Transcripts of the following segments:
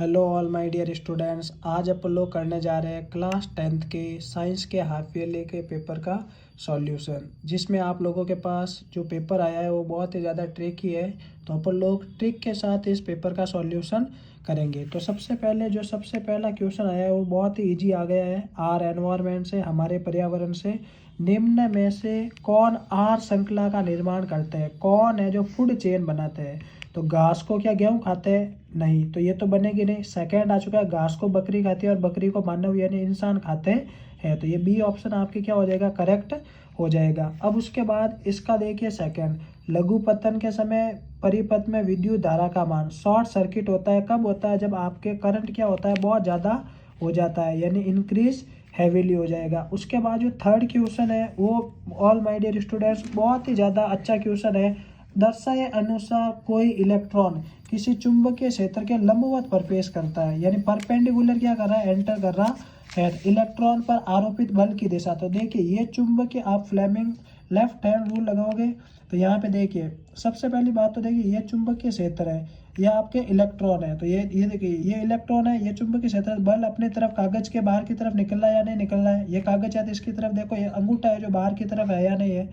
Hello all my dear students. आज अपन लोग करने जा रहे हैं क्लास 10th के साइंस के हाफ ईयरली के पेपर का सॉल्यूशन, जिसमें आप लोगों के पास जो पेपर आया है वो बहुत ही ज़्यादा ट्रिकी है। तो अपन लोग ट्रिक के साथ इस पेपर का सॉल्यूशन करेंगे। तो सबसे पहला क्वेश्चन आया है वो बहुत ही ईजी आ गया है। आर एनवायरनमेंट से, हमारे पर्यावरण से निम्न में से कौन आर श्रृंखला का निर्माण करते हैं? कौन है जो फूड चेन बनाते हैं? तो घास को क्या गेहूँ खाते हैं? नहीं, तो ये तो बनेगी नहीं। सेकंड आ चुका है, घास को बकरी खाती है और बकरी को मानव यानी इंसान खाते हैं। तो ये बी ऑप्शन आपके क्या हो जाएगा? करेक्ट हो जाएगा। अब उसके बाद इसका देखिए सेकंड, लघु पतन के समय परिपथ में विद्युत धारा का मान। शॉर्ट सर्किट होता है कब होता है? जब आपके करंट क्या होता है? बहुत ज़्यादा हो जाता है, यानी इंक्रीज हैवीली हो जाएगा। उसके बाद जो थर्ड क्वेश्चन है वो ऑल माय डियर स्टूडेंट्स बहुत ही ज़्यादा अच्छा क्वेश्चन है। दर्शाए अनुसार कोई इलेक्ट्रॉन किसी चुंबकीय क्षेत्र के लंबवत प्रवेश करता है, यानी परपेंडिकुलर क्या कर रहा है? एंटर कर रहा है इलेक्ट्रॉन पर आरोपित बल की दिशा। तो देखिए ये चुंबकीय, आप फ्लेमिंग लेफ्ट हैंड रूल लगाओगे तो यहाँ पे देखिए सबसे पहली बात तो देखिए ये चुंबकीय क्षेत्र है, ये आपके इलेक्ट्रॉन है। तो ये देखिए ये इलेक्ट्रॉन है, ये चुंबकीय क्षेत्र, बल अपनी तरफ कागज के बाहर की तरफ निकल रहा है या नहीं निकल रहा है? ये कागज है तो इसकी तरफ देखो, ये अंगूठा है जो बाहर की तरफ है या नहीं है।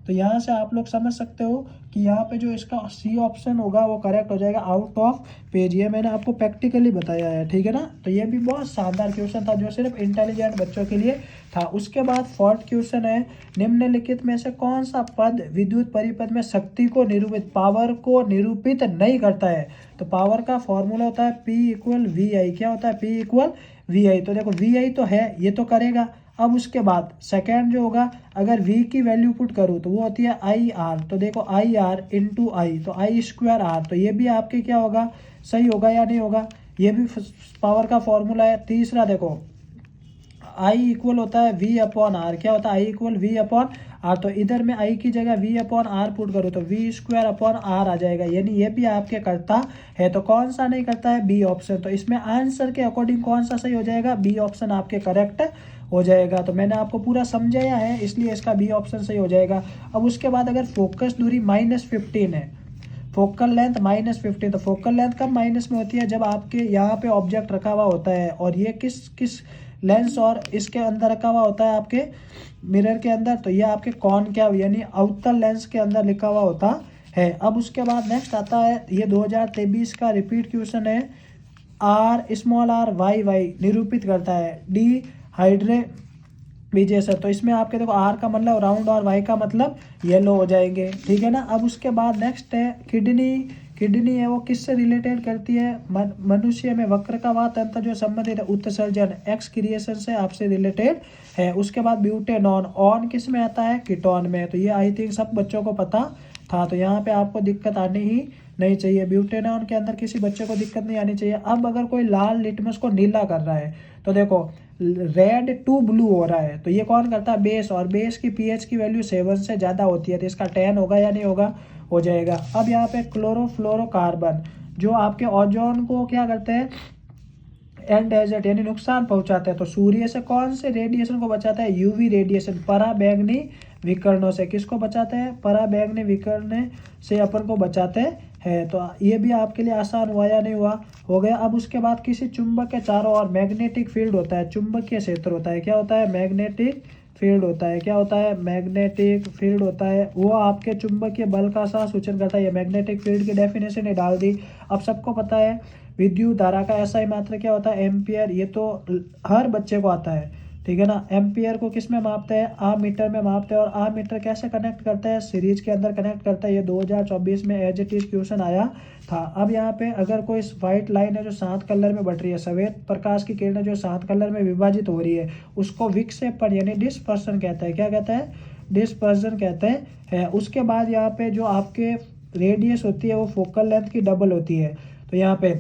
तो यहाँ से आप लोग समझ सकते हो कि यहाँ पे जो इसका सी ऑप्शन होगा वो करेक्ट हो जाएगा, आउट ऑफ पेज। ये मैंने आपको प्रैक्टिकली बताया है, ठीक है ना। तो ये भी बहुत शानदार क्वेश्चन था जो सिर्फ इंटेलिजेंट बच्चों के लिए था। उसके बाद फोर्थ क्वेश्चन है, निम्नलिखित में से कौन सा पद विद्युत परिपथ में शक्ति को निरूपित, पावर को निरूपित नहीं करता है? तो पावर का फॉर्मूला होता है P इक्वल वी आई। क्या होता है? P इक्वल वी आई। तो देखो वी आई तो है, ये तो करेगा। अब उसके बाद सेकेंड जो होगा, अगर v की वैल्यू पुट करूँ तो वो होती है आई आर। तो देखो आई आर इंटू आई, तो आई स्क्वायर आर। तो ये भी आपके क्या होगा? सही होगा या नहीं होगा? ये भी पावर का फॉर्मूला है। तीसरा देखो, आई इक्वल होता है वी अपॉन आर। क्या होता है? I equal we upon are. तो इधर में आई की जगह वी अपॉन आर पुट करो तो वी स्क्वायर अपॉन आर आ जाएगा, यानी ये भी आपके करता है। तो कौन सा नहीं करता है? B option. तो इसमें आंसर के अकॉर्डिंग कौन सा सही हो जाएगा? बी ऑप्शन आपके करेक्ट हो जाएगा। तो मैंने आपको पूरा समझाया है, इसलिए इसका बी ऑप्शन सही हो जाएगा। अब उसके बाद अगर फोकस दूरी -15 है, फोकल लेंथ -15, तो फोकल लेंथ कब माइनस में होती है? जब आपके यहाँ पे ऑब्जेक्ट रखा हुआ होता है और ये किस लेंस और इसके अंदर रखा हुआ होता है, आपके मिरर के अंदर। तो ये आपके कॉनकेव यानी अवतल लेंस के अंदर लिखा हुआ होता है। अब उसके बाद नेक्स्ट आता है, ये 2023 का रिपीट क्वेश्चन है। R small R Y Y निरूपित करता है डी हाइड्रे विजय सर। तो इसमें आपके देखो आर का मतलब राउंड और वाई का मतलब येलो हो जाएंगे, ठीक है ना। अब उसके बाद नेक्स्ट है किडनी है वो किससे रिलेटेड करती है? मनुष्य में वक्र का वह तंत्र जो संबंधित है उत्सर्जन एक्स क्रिएशन से आपसे रिलेटेड है। उसके बाद ब्यूटेनॉन, ऑन किस में आता है? कीटोन में। तो ये आई थिंक सब बच्चों को पता था, तो यहाँ पे आपको दिक्कत आनी ही नहीं चाहिए। ब्यूटेनॉन के अंदर किसी बच्चे को दिक्कत नहीं आनी चाहिए। अब अगर कोई लाल लिटमस को नीला कर रहा है तो देखो रेड टू ब्लू हो रहा है, तो ये कौन करता है? बेस। और बेस की पीएच की वैल्यू 7 से ज़्यादा होती है, तो इसका 10 होगा या नहीं होगा? हो जाएगा। अब यहाँ पे क्लोरोफ्लोरोकार्बन जो आपके ओजोन को क्या करते हैं? एंड डेजर्ट यानी नुकसान पहुंचाते हैं। तो सूर्य से कौन से रेडिएशन को बचाता है? यूवी रेडिएशन, पराबैंगनी विकिरणों से। किसको बचाते हैं? पराबैंगनी विकिरण से अपन को बचाते हैं। तो ये भी आपके लिए आसान हुआ या नहीं हुआ? हो गया। अब उसके बाद किसी चुंबक के चारों ओर मैग्नेटिक फील्ड होता है, चुंबकीय क्षेत्र होता है। क्या होता है? मैग्नेटिक फील्ड होता है। क्या होता है? मैग्नेटिक फील्ड होता है। वो आपके चुंबकीय बल का सा सूचन करता है। ये मैग्नेटिक फील्ड की डेफिनेशन ही डाल दी। अब सबको पता है विद्युत धारा का एसआई मात्रा क्या होता है? एम्पियर। ये तो हर बच्चे को आता है, ठीक है ना। एम्पियर को किस में मापते हैं? आमीटर में मापते हैं। और आमीटर कैसे कनेक्ट करते हैं? सीरीज के अंदर कनेक्ट करता है। ये 2024 में एज इट इज क्वेश्चन आया था। अब यहाँ पे अगर कोई व्हाइट लाइन है जो 7 कलर में बट रही है, सफेद प्रकाश की किरण जो 7 कलर में विभाजित हो रही है, उसको विक्षेपण यानी डिस्पर्सन कहते हैं। क्या कहते हैं? डिस्पर्सन कहते हैं। उसके बाद यहाँ पे जो आपके रेडियस होती है वो फोकल लेंथ की डबल होती है। तो यहाँ पे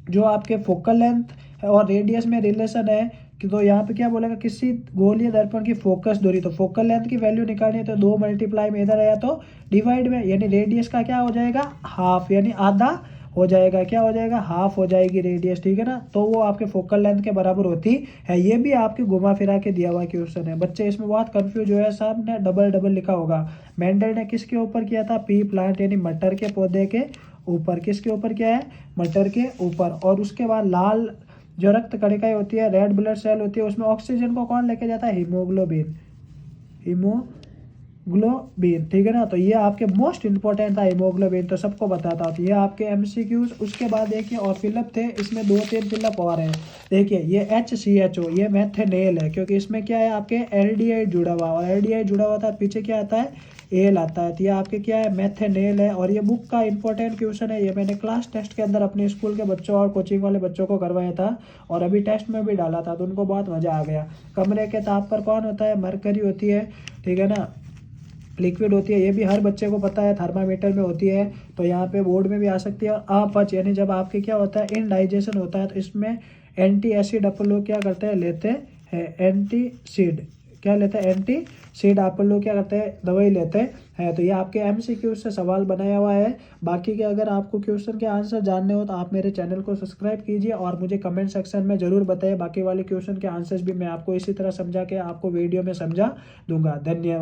जो आपके फोकल लेंथ और रेडियस में रिलेशन है कि, तो यहाँ पे क्या बोलेगा? किसी गोलीय दर्पण की फोकस दूरी, तो फोकल लेंथ की वैल्यू निकालनी है तो 2 मल्टीप्लाई में इधर आया तो डिवाइड में, यानी रेडियस का क्या हो जाएगा? हाफ, यानी आधा हो जाएगा। क्या हो जाएगा? हाफ हो जाएगी रेडियस, ठीक है ना। तो वो आपके फोकल लेंथ के बराबर होती है। ये भी आपके घुमा फिरा के दिया हुआ क्वेश्चन है। बच्चे इसमें बहुत कंफ्यूज हुए, सब ने डबल डबल लिखा होगा। मेंडल ने किसके ऊपर किया था? पी प्लांट यानी मटर के पौधे के ऊपर, किसके ऊपर क्या है, मटर के ऊपर। और उसके बाद लाल जो रक्त कणिकाएं होती है, रेड ब्लड सेल होती है, उसमें ऑक्सीजन को कौन लेके जाता है, हीमोग्लोबिन, हीमोग्लोबिन, ठीक है ना। तो ये आपके मोस्ट इंपॉर्टेंट था हीमोग्लोबिन, तो सबको बताता था। ये आपके एमसीक्यूज। उसके बाद देखिए और फिलअप थे, इसमें 2-3 फिलअप और हैं। देखिए ये HCHO, ये मैथेनेल है, क्योंकि इसमें क्या है आपके एल्डिहाइड जुड़ा हुआ, और एल्डिहाइड जुड़ा हुआ था, पीछे क्या आता है, एल आता है। तो ये आपके क्या है, मैथेनेल है। और ये बुक का इंपॉर्टेंट क्वेश्चन है, ये मैंने क्लास टेस्ट के अंदर अपने स्कूल के बच्चों और कोचिंग वाले बच्चों को करवाया था, और अभी टेस्ट में भी डाला था, तो उनको बहुत मजा आ गया। कमरे के ताप पर कौन होता है, मरकरी होती है, ठीक है ना, लिक्विड होती है, ये भी हर बच्चे को पता है, थर्मामीटर में होती है, तो यहाँ पे बोर्ड में भी आ सकती है। और अपच यानी जब आपके क्या होता है, इनडाइजेशन होता है, तो इसमें एंटी एसिड अपन लोग क्या करते हैं, लेते हैं एंटीसीड, क्या लेते हैं, एंटीसीड अपन लोग क्या करते हैं, दवाई लेते हैं। तो ये आपके MCQ से सवाल बनाया हुआ है। बाकी के अगर आपको क्वेश्चन के आंसर जानने हो तो आप मेरे चैनल को सब्सक्राइब कीजिए, और मुझे कमेंट सेक्शन में ज़रूर बताइए। बाकी वाले क्वेश्चन के आंसर्स भी मैं आपको इसी तरह समझा के आपको वीडियो में समझा दूंगा। धन्यवाद।